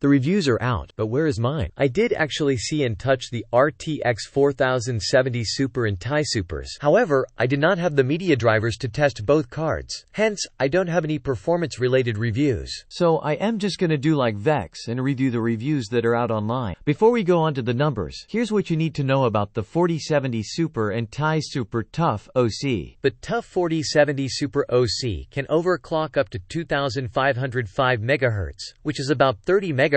The reviews are out, but where is mine? I did actually see and touch the RTX 4070 Super and Ti Supers. However, I did not have the media drivers to test both cards. Hence, I don't have any performance-related reviews. So I am just gonna do like Vex and review the reviews that are out online. Before we go on to the numbers, here's what you need to know about the 4070 Super and Ti Super TUF OC. The TUF 4070 Super OC can overclock up to 2505 MHz, which is about 30 MHz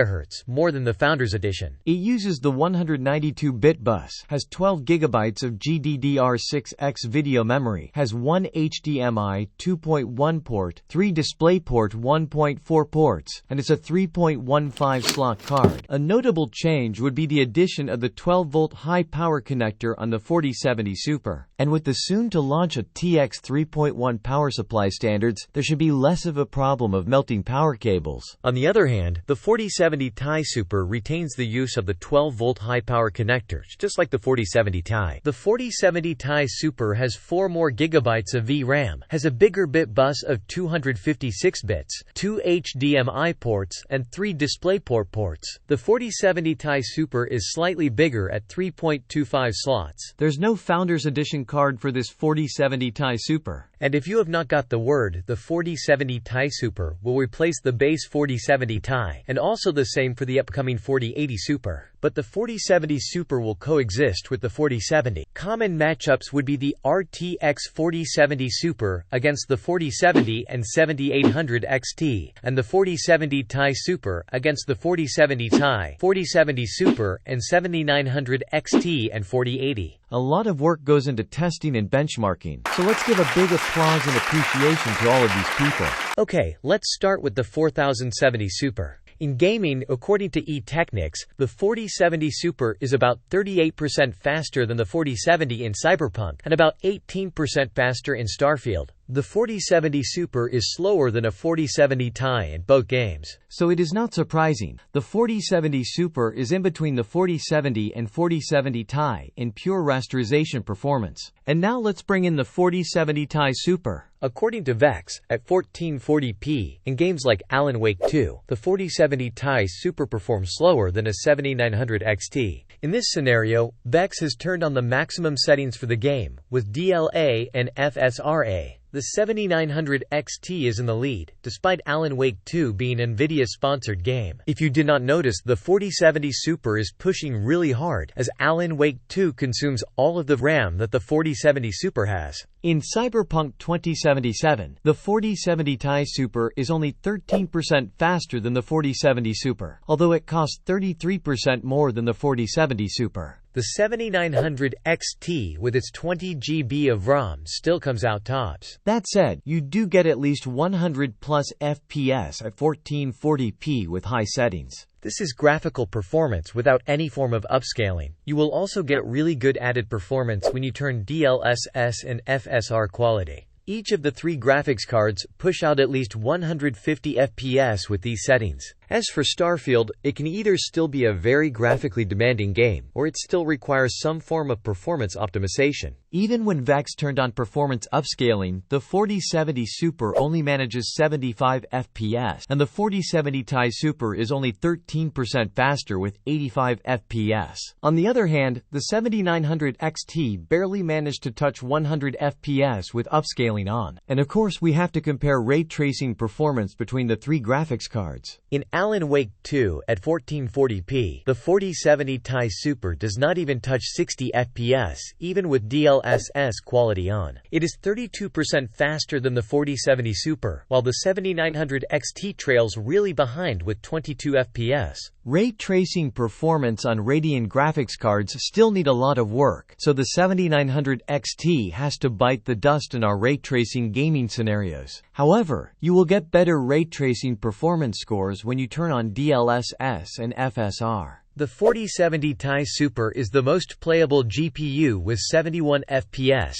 more than the Founders Edition. It uses the 192-bit bus, has 12 GB of GDDR6X video memory, has one HDMI 2.1 port, 3 DisplayPort 1.4 ports, and it's a 3.15 slot card. A notable change would be the addition of the 12-volt high-power connector on the 4070 Super. And with the soon-to-launch TX 3.1 power supply standards, there should be less of a problem of melting power cables. On the other hand, the 4070 Ti Super retains the use of the 12-volt high-power connectors, just like the 4070 Ti. The 4070 Ti Super has 4 more gigabytes of VRAM, has a bigger bit bus of 256 bits, 2 HDMI ports, and 3 DisplayPort ports. The 4070 Ti Super is slightly bigger at 3.25 slots. There's no Founders Edition card for this 4070 Ti Super. And if you have not got the word, the 4070 Ti Super will replace the base 4070 Ti, and also the same for the upcoming 4080 Super. But the 4070 Super will coexist with the 4070. Common matchups would be the RTX 4070 Super against the 4070 and 7800 XT, and the 4070 Ti Super against the 4070 Ti, 4070 Super, and 7900 XT and 4080. A lot of work goes into testing and benchmarking, so let's give a big applause and appreciation to all of these people. Okay, let's start with the 4070 Super. In gaming, according to eTechnics, the 4070 Super is about 38% faster than the 4070 in Cyberpunk, and about 18% faster in Starfield. The 4070 Super is slower than a 4070 Ti in both games. So it is not surprising. The 4070 Super is in between the 4070 and 4070 Ti in pure rasterization performance. And now let's bring in the 4070 Ti Super. According to Vex, at 1440p, in games like Alan Wake 2, the 4070 Ti Super performs slower than a 7900 XT. In this scenario, Vex has turned on the maximum settings for the game, with DLA and FSRA. The 7900 XT is in the lead, despite Alan Wake 2 being an NVIDIA-sponsored game. If you did not notice, the 4070 Super is pushing really hard, as Alan Wake 2 consumes all of the RAM that the 4070 Super has. In Cyberpunk 2077, the 4070 Ti Super is only 13% faster than the 4070 Super, although it costs 33% more than the 4070 Super. The 7900 XT with its 20 GB of RAM still comes out tops. That said, you do get at least 100 plus FPS at 1440p with high settings. This is graphical performance without any form of upscaling. You will also get really good added performance when you turn DLSS and FSR quality. Each of the 3 graphics cards push out at least 150 FPS with these settings. As for Starfield, it can either still be a very graphically demanding game, or it still requires some form of performance optimization. Even when Vex turned on performance upscaling, the 4070 Super only manages 75 FPS, and the 4070 Ti Super is only 13% faster with 85 FPS. On the other hand, the 7900 XT barely managed to touch 100 FPS with upscaling on. And of course, we have to compare ray tracing performance between the 3 graphics cards. In Alan Wake 2 at 1440p, the 4070 Ti Super does not even touch 60 FPS, even with DLSS quality on. It is 32% faster than the 4070 Super, while the 7900 XT trails really behind with 22 FPS. Ray tracing performance on Radeon graphics cards still need a lot of work, so the 7900 XT has to bite the dust in our ray tracing gaming scenarios. However, you will get better ray tracing performance scores when you turn on DLSS and FSR. The 4070 Ti Super is the most playable GPU with 71 FPS,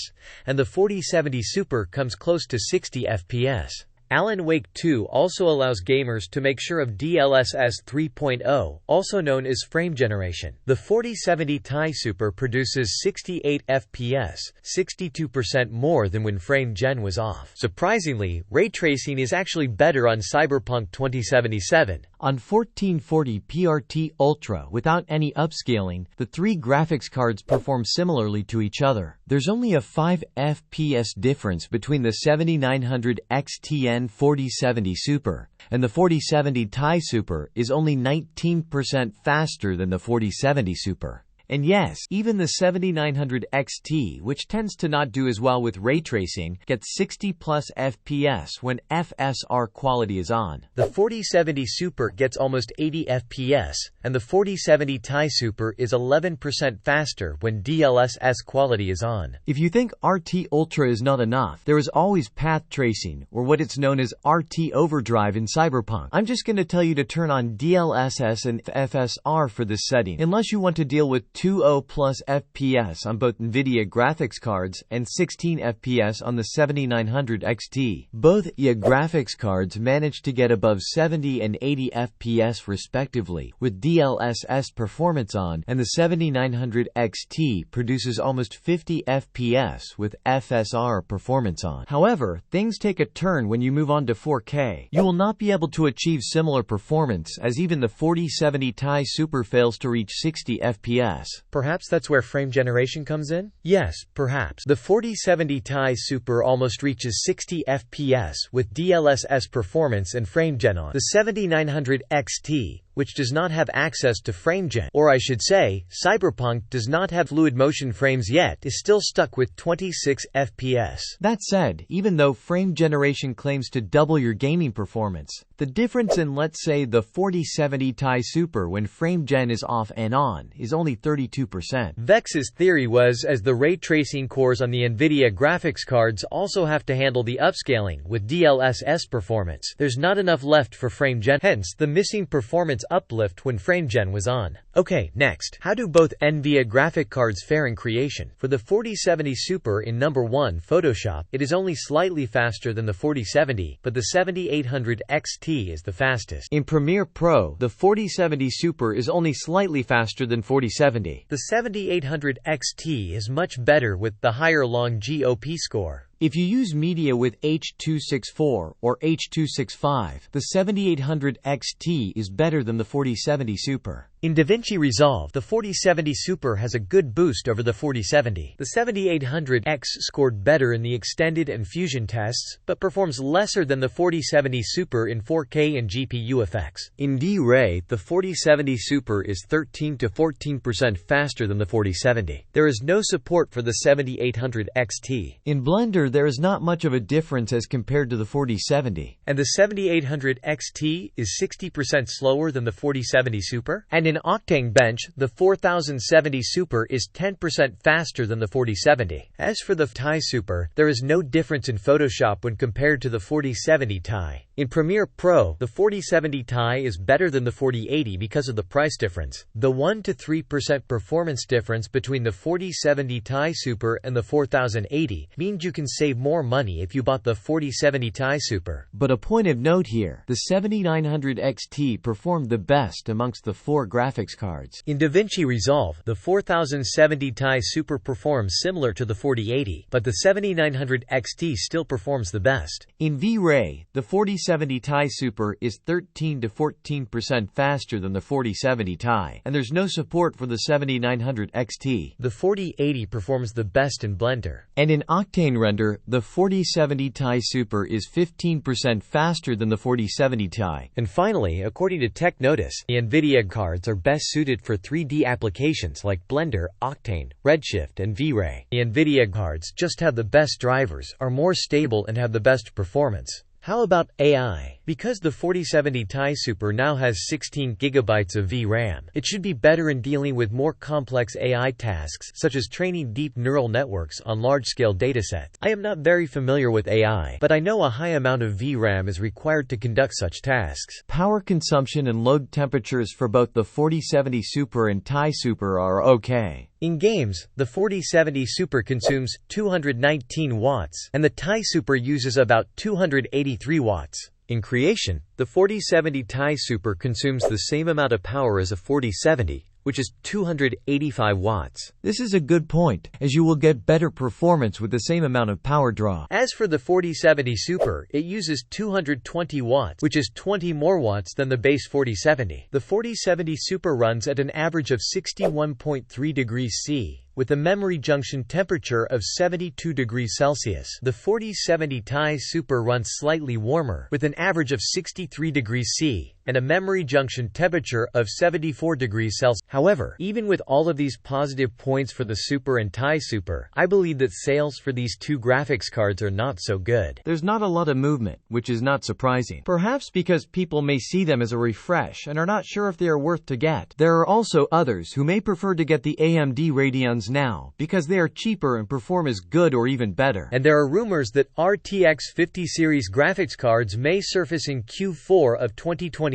and the 4070 Super comes close to 60 FPS. Alan Wake 2 also allows gamers to make sure of DLSS 3.0, also known as frame generation. The 4070 Ti Super produces 68 FPS, 62% more than when frame gen was off. Surprisingly, ray tracing is actually better on Cyberpunk 2077. On 1440p RT Ultra without any upscaling, the three graphics cards perform similarly to each other. There's only a 5 FPS difference between the 7900 XTN 4070 Super, and the 4070 Ti Super is only 19% faster than the 4070 Super. And yes, even the 7900 XT, which tends to not do as well with ray tracing, gets 60 plus FPS when FSR quality is on. The 4070 Super gets almost 80 FPS, and the 4070 Ti Super is 11% faster when DLSS quality is on. If you think RT Ultra is not enough, there is always path tracing, or what it's known as RT Overdrive in Cyberpunk. I'm just going to tell you to turn on DLSS and FSR for this setting, unless you want to deal with 20 plus FPS on both NVIDIA graphics cards and 16 FPS on the 7900 XT. Both IA graphics cards manage to get above 70 and 80 FPS respectively, with DLSS performance on, and the 7900 XT produces almost 50 FPS with FSR performance on. However, things take a turn when you move on to 4K. You will not be able to achieve similar performance, as even the 4070 Ti Super fails to reach 60 FPS. Perhaps that's where frame generation comes in? Yes, perhaps. The 4070 Ti Super almost reaches 60 FPS with DLSS performance and frame gen on. The 7900 XT, which does not have access to FrameGen, or I should say, Cyberpunk does not have fluid motion frames yet, is still stuck with 26 FPS. That said, even though frame generation claims to double your gaming performance, the difference in, let's say, the 4070 Ti Super when FrameGen is off and on is only 32%. Vex's theory was, as the ray tracing cores on the NVIDIA graphics cards also have to handle the upscaling with DLSS performance, there's not enough left for FrameGen, hence the missing performance uplift when FrameGen was on. Okay, next, how do both NVIDIA graphic cards fare in creation? For the 4070 Super in number 1 Photoshop, it is only slightly faster than the 4070, but the 7800 XT is the fastest. In Premiere Pro, the 4070 Super is only slightly faster than 4070. The 7800 XT is much better with the higher long GOP score. If you use media with H.264 or H.265, the 7800 XT is better than the 4070 Super. In DaVinci Resolve, the 4070 Super has a good boost over the 4070. The 7800X scored better in the extended and fusion tests, but performs lesser than the 4070 Super in 4K and GPU effects. In D-Ray, the 4070 Super is 13 to 14% faster than the 4070. There is no support for the 7800 XT. In Blender, there is not much of a difference as compared to the 4070. And the 7800 XT is 60% slower than the 4070 Super. And in Octane Bench, the 4070 Super is 10% faster than the 4070. As for the Ti Super, there is no difference in Photoshop when compared to the 4070 Ti. In Premiere Pro, the 4070 Ti is better than the 4080 because of the price difference. The 1 to 3% performance difference between the 4070 Ti Super and the 4080 means you can save more money if you bought the 4070 Ti Super. But a point of note here, the 7900 XT performed the best amongst the 4 graphics cards. In DaVinci Resolve, the 4070 Ti Super performs similar to the 4080, but the 7900 XT still performs the best. In V-Ray, the 4070 Ti Super is 13 to 14% faster than the 4070 Ti, and there's no support for the 7900 XT. The 4080 performs the best in Blender. And in Octane Render, the 4070 Ti Super is 15% faster than the 4070 Ti. And finally, according to TechNotice, the NVIDIA cards are best suited for 3D applications like Blender, Octane, Redshift, and V-Ray. The NVIDIA cards just have the best drivers, are more stable, and have the best performance. How about AI? Because the 4070 Ti Super now has 16 GB of VRAM, it should be better in dealing with more complex AI tasks such as training deep neural networks on large-scale datasets. I am not very familiar with AI, but I know a high amount of VRAM is required to conduct such tasks. Power consumption and load temperatures for both the 4070 Super and Ti Super are okay. In games, the 4070 Super consumes 219 watts, and the Ti Super uses about 283 watts. In creation, the 4070 Ti Super consumes the same amount of power as a 4070, which is 285 watts. This is a good point, as you will get better performance with the same amount of power draw. As for the 4070 Super, it uses 220 watts, which is 20 more watts than the base 4070. The 4070 Super runs at an average of 61.3 degrees C, with a memory junction temperature of 72 degrees Celsius. The 4070 Ti Super runs slightly warmer, with an average of 63 degrees C, and a memory junction temperature of 74 degrees Celsius. However, even with all of these positive points for the Super and Ti Super, I believe that sales for these two graphics cards are not so good. There's not a lot of movement, which is not surprising. Perhaps because people may see them as a refresh and are not sure if they are worth to get. There are also others who may prefer to get the AMD Radeons now, because they are cheaper and perform as good or even better. And there are rumors that RTX 50 series graphics cards may surface in Q4 of 2024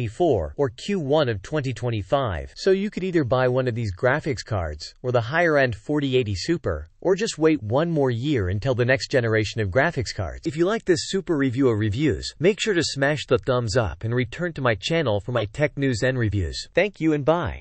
or Q1 of 2025. So you could either buy one of these graphics cards, or the higher-end 4080 Super, or just wait one more year until the next generation of graphics cards. If you like this super review or reviews, make sure to smash the thumbs up and return to my channel for my tech news and reviews. Thank you and bye.